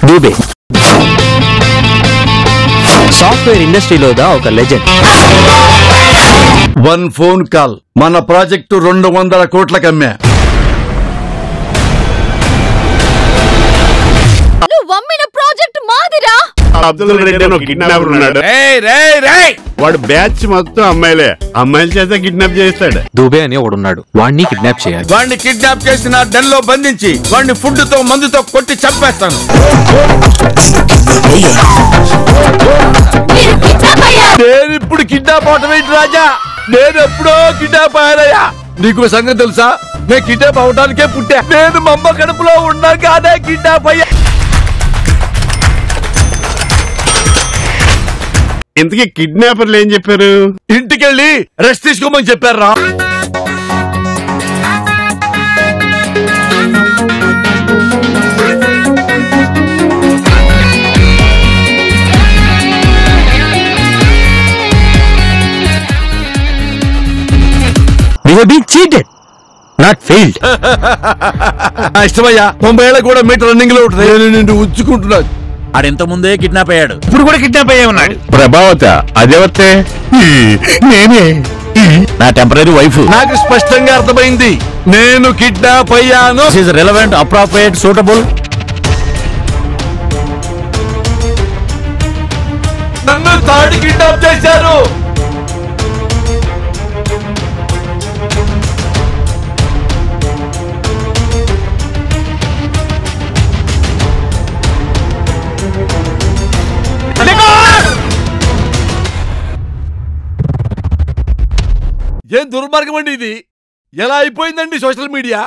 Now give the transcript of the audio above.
Dubey software ఇండస్ట్రీలోదా ఒక legend. 1 phone call మన project 200 కోట్లకి అమ్మా. అమ్మిన ప్రాజెక్ట్ మాదిరా. అబ్దుల్ రెడ్డి అని ఒక కిడ్నాపర్ ఉన్నాడు. వాడు బ్యాచ్ మొత్తం అమ్మాయిలే. అమ్మాయిల చేత కిడ్నాప్ చేస్తాడు. దూబే అని ఒకడున్నాడు, వాడిని కిడ్నాప్ చేయాలి. వాడిని కిడ్నాప్ చేసి నా డెన్ లో బంధించి వాడిని ఫుడ్ తో మందుతో కొట్టి చంపేస్తాను. నేను ఇప్పుడు కిడ్నాప్ అవటం ఏంటి రాజా? నేను ఎప్పుడో కిడ్నాప్ అయ్యానయ్యా. నీకు సంగతి తెలుసా? నేను కిడ్నాప్ అవటానికే పుట్టా. నేను మా అమ్మ కడుపులో ఉన్నా కాదే కిడ్నాప్ అయ్యా. ఇంతకీ కిడ్నాపర్లు ఏం చెప్పారు? ఇంటికెళ్ళి రెస్ట్ తీసుకోమని చెప్పారా? We have been cheated, not failed. ఇష్టమయ్యా. 90 ఏళ్ళ కూడా మీటర్ రన్నింగ్ లో ఉంటుంది. నేను నిన్ను ఉంచుకుంటున్నా. ఆడింత ముందే కిడ్నాప్ అయ్యాడు. ఇప్పుడు కూడా కిడ్నాప్ అయ్యే ఉన్నాడు. ప్రభావత అదేవతే నేనే నా టెంపరీ వైఫ్. నాకు స్పష్టంగా అర్థమైంది. నేను కిడ్నాప్ అయ్యాను. This is relevant, appropriate, suitable. నన్ను తాడి కిడ్నాప్ చేశారు. ఏం దుర్మార్గం అండి ఇది? ఎలా అయిపోయిందండి సోషల్ మీడియా?